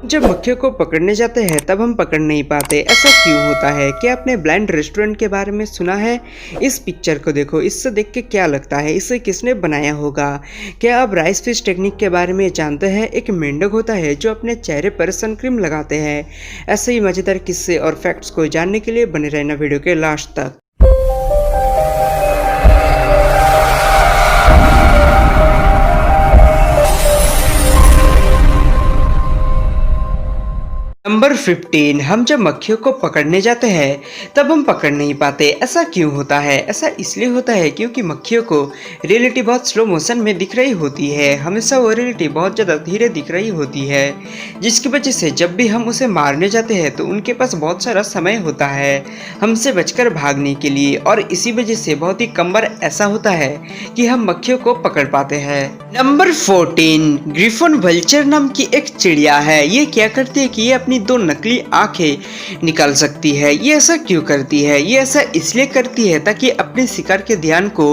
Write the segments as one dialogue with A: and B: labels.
A: जब मक्खियों को पकड़ने जाते हैं तब हम पकड़ नहीं पाते, ऐसा क्यों होता है? क्या आपने ब्लाइंड रेस्टोरेंट के बारे में सुना है? इस पिक्चर को देखो, इससे देख के क्या लगता है? इसे किसने बनाया होगा? क्या आप राइस फिश टेक्निक के बारे में जानते हैं? एक मेंढक होता है जो अपने चेहरे पर सन क्रीम लगाते हैं। ऐसे ही मज़ेदार किस्से और फैक्ट्स को जानने के लिए बने रहना वीडियो के लास्ट तक। नंबर 15, हम जब मक्खियों को पकड़ने जाते हैं तब हम पकड़ नहीं पाते, ऐसा क्यों होता है? ऐसा इसलिए होता है क्योंकि मक्खियों को रियलिटी बहुत स्लो मोशन में दिख रही होती है। हमेशा वो रियलिटी बहुत ज़्यादा धीरे दिख रही होती है, जिसकी वजह से जब भी हम उसे मारने जाते हैं तो उनके पास बहुत सारा समय होता है हमसे बचकर भागने के लिए, और इसी वजह से बहुत ही कम बार ऐसा होता है कि हम मक्खियों को पकड़ पाते हैं। नंबर 14, ग्रिफन वल्चर नाम की एक चिड़िया है। ये क्या करती है कि ये अपनी दो नकली आंखें निकाल सकती है। ये ऐसा क्यों करती है? ये ऐसा इसलिए करती है ताकि अपने शिकार के ध्यान को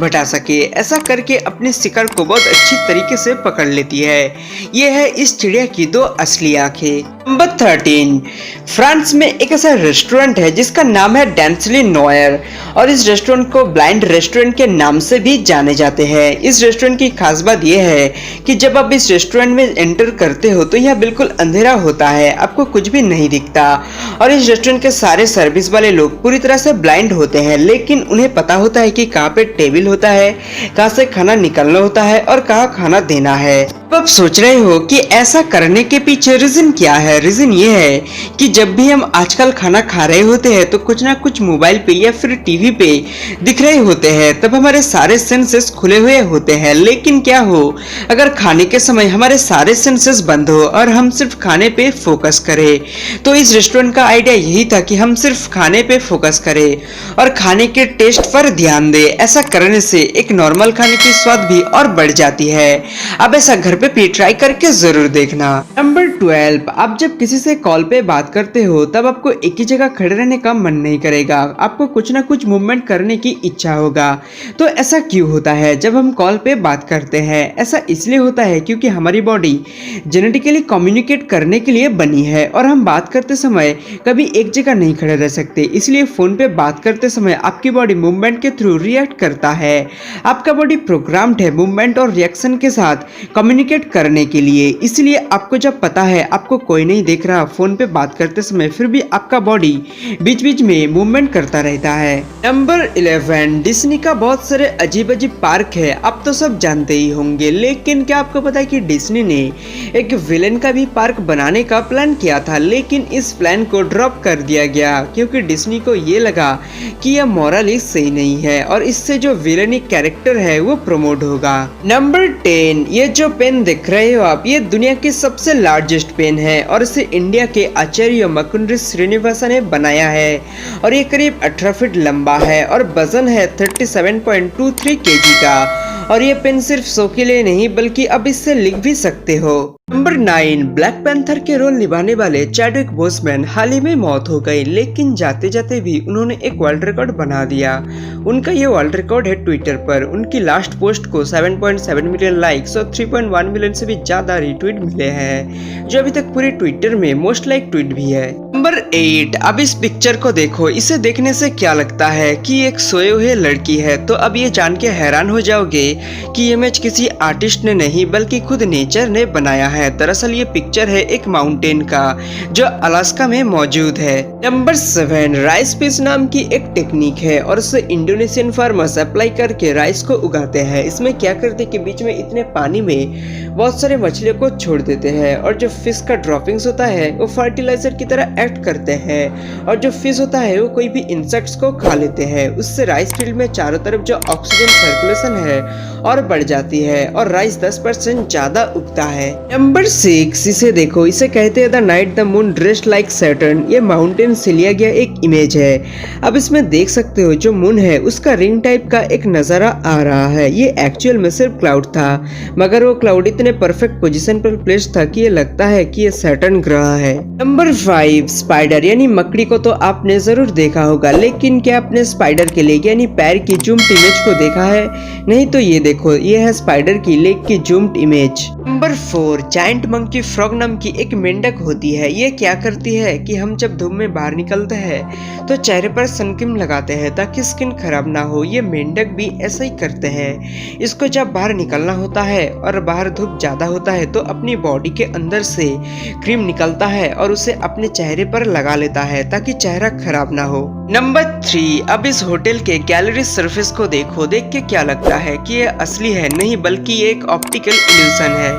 A: भटा सके। ऐसा करके अपने शिकार को बहुत अच्छी तरीके से पकड़ लेती है। ये है इस चिड़िया की दो असली आंखें। नंबर 13, फ्रांस में एक ऐसा रेस्टोरेंट है जिसका नाम है डेंसली नोयर, और इस रेस्टोरेंट को ब्लाइंड रेस्टोरेंट के नाम से भी जाने जाते हैं। इस रेस्टोरेंट की खास बात यह है कि जब आप इस रेस्टोरेंट में एंटर करते हो तो यह बिल्कुल अंधेरा होता है, आपको कुछ भी नहीं दिखता, और इस रेस्टोरेंट के सारे सर्विस वाले लोग पूरी तरह से ब्लाइंड होते हैं, लेकिन उन्हें पता होता है कि कहाँ पे टेबल होता है, कहाँ से खाना निकालना होता है और कहाँ खाना देना है। अब आप सोच रहे हो कि ऐसा करने के पीछे रीजन क्या है? रीजन ये है कि जब भी हम आजकल खाना खा रहे होते हैं तो कुछ ना कुछ मोबाइल पे या फिर टीवी पे दिख रहे होते हैं, तब हमारे सारे सेंसेस खुले हुए होते हैं। लेकिन क्या हो अगर खाने के समय हमारे सारे सेंसेस बंद हो और हम सिर्फ खाने पे फोकस करें? तो इस रेस्टोरेंट का आइडिया यही था कि हम सिर्फ खाने पे फोकस करें और खाने के टेस्ट पर ध्यान दें। ऐसा करने से एक नॉर्मल खाने की स्वाद भी और बढ़ जाती है। अब ऐसा घर पे भी ट्राई करके जरूर देखना। नंबर 12, आप जब किसी से कॉल पे बात करते हो तब आपको एक ही जगह खड़े रहने का मन नहीं करेगा, आपको कुछ ना कुछ मूवमेंट करने की इच्छा होगा। तो ऐसा क्यों होता है जब हम कॉल पे बात करते हैं? ऐसा इसलिए होता है क्योंकि हमारी बॉडी जेनेटिकली कम्युनिकेट करने के लिए बनी है और हम बात करते समय कभी एक जगह नहीं खड़े रह सकते। इसलिए फोन पे बात करते समय आपकी बॉडी मूवमेंट के थ्रू रिएक्ट करता है। आपका बॉडी प्रोग्राम्ड है मूवमेंट और रिएक्शन के साथ कम्युनिकेट करने के लिए। इसलिए आपको जब पता है आपको कोई नहीं देख रहा फोन पे बात करते समय, फिर भी आपका बॉडी बीच बीच में मूवमेंट करता रहता है। नंबर 11, डिज्नी का बहुत सारे अजीब अजीब पार्क है, आप तो सब जानते ही होंगे, लेकिन क्या आपको पता है कि डिज्नी ने एक विलेन का भी पार्क बनाने का प्लान किया था, लेकिन इस प्लान को ड्रॉप कर दिया गया क्योंकि डिज्नी को ये लगा कि यह मोरली सही नहीं है और इससे जो विलेनिक कैरेक्टर है वो प्रमोट होगा। नंबर 10, ये जो पेन देख रहे हो आप, ये दुनिया की सबसे लार्जेस्ट पेन है और इसे इंडिया के आचार्य मकुंद्र श्रीनिवासन ने बनाया है, और ये करीब 18 फीट लंबा है और वजन है 37.23 kg का, और ये पेन सिर्फ शो के लिए नहीं बल्कि अब इससे लिख भी सकते हो। नंबर 9, ब्लैक पैंथर के रोल निभाने वाले चैडविक बोसमैन हाल ही में मौत हो गई, लेकिन जाते जाते भी उन्होंने एक वर्ल्ड रिकॉर्ड बना दिया। उनका ये वर्ल्ड रिकॉर्ड है ट्विटर पर। उनकी लास्ट पोस्ट को 7.7 मिलियन लाइक्स और 3.1 मिलियन से भी ज्यादा रिट्वीट मिले हैं, जो अभी तक पूरे ट्विटर में मोस्ट लाइक ट्वीट भी है। नंबर 8, अब इस पिक्चर को देखो, इसे देखने से क्या लगता है कि एक सोए हुए लड़की है, तो अब ये जान के हैरान हो जाओगे कि ये इमेज किसी आर्टिस्ट ने नहीं बल्कि खुद नेचर ने बनाया है। दरअसल ये पिक्चर है एक माउंटेन का जो अलास्का में मौजूद है। नंबर 7, राइस फिश नाम की एक टेक्निक है और इसे इंडोनेशियन फार्मर्स अप्लाई करके राइस को उगाते हैं। इसमें क्या करते हैं कि बीच में इतने पानी में बहुत सारे मछलियों को छोड़ देते हैं और जो फिश का ड्रॉपिंग्स होता है वो फर्टिलाइजर की तरह एक्ट करते हैं, और जो फिश होता है वो कोई भी इंसेक्ट्स को खा लेते हैं। उससे राइस फील्ड में चारों तरफ जो ऑक्सीजन सर्कुलेशन है और बढ़ जाती है और राइस 10% ज्यादा उगता है। नंबर 6, इसे देखो, इसे कहते हैं the night the moon dressed like Saturn. ये माउंटेन से लिया गया एक इमेज है। अब इसमें देख सकते हो जो मून है उसका रिंग टाइप का एक नजारा आ रहा है। ये एक्चुअल में सिर्फ क्लाउड था, मगर वो क्लाउड इतने परफेक्ट पोजीशन पर प्लेस था कि ये लगता है कि ये सैटर्न ग्रह है। नंबर 5, स्पाइडर यानी मकड़ी को तो आपने जरूर देखा होगा, लेकिन क्या आपने स्पाइडर के लेग यानी पैर की जूम्ड इमेज को देखा है? नहीं तो ये देखो, ये है स्पाइडर की लेग की zoomed image. Number 4, giant monkey frog नाम की एक मेंढक होती है। ये क्या करती है कि हम जब धूप में बाहर निकलते हैं तो चेहरे पर सनक्रीम लगाते हैं ताकि स्किन खराब ना हो। ये मेंढक भी ऐसा ही करते हैं। इसको जब बाहर निकलना होता है और बाहर धूप ज्यादा होता है तो अपनी बॉडी के अंदर से क्रीम निकलता है और उसे अपने चेहरे पर लगा लेता है ताकि चेहरा खराब ना हो। नंबर 3, अब इस होटल के गैलरी सरफेस को देखो। देख के क्या लगता है कि ये असली है? नहीं, बल्कि ये एक ऑप्टिकल इल्यूजन है।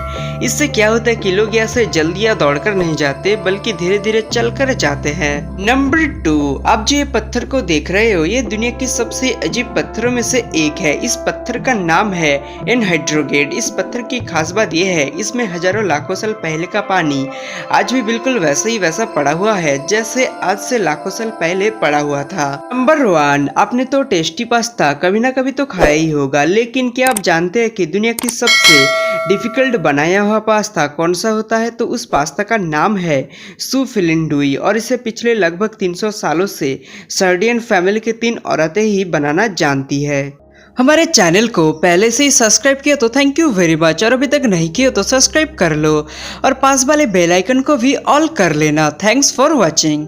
A: इससे क्या होता है कि लोग यहाँ से जल्दी या दौड़कर नहीं जाते बल्कि धीरे धीरे चलकर जाते हैं। नंबर 2, आप जो ये पत्थर को देख रहे हो, ये दुनिया की सबसे अजीब पत्थरों में से एक है। इस पत्थर का नाम है एनहाइड्रोगेट। इस पत्थर की खास बात यह है, इसमें हजारों लाखों साल पहले का पानी आज भी बिल्कुल वैसा ही वैसा पड़ा हुआ है जैसे आज से लाखों साल पहले पड़ा हुआ था। नंबर 1, आपने तो टेस्टी पास्ता कभी ना कभी तो खाया ही होगा, लेकिन क्या आप जानते हैं कि दुनिया की सबसे डिफिकल्ट बनाया हुआ पास्ता कौन सा होता है? तो उस पास्ता का नाम है सुफिलिंडुई और इसे पिछले लगभग 300 सालों से सर्डियन फैमिली की 3 औरतें ही बनाना जानती है। हमारे चैनल को पहले से ही सब्सक्राइब किया तो थैंक यू वेरी मच, और अभी तक नहीं किया तो सब्सक्राइब कर लो और पास वाले बेल आइकन को भी ऑल कर लेना। Thanks for watching.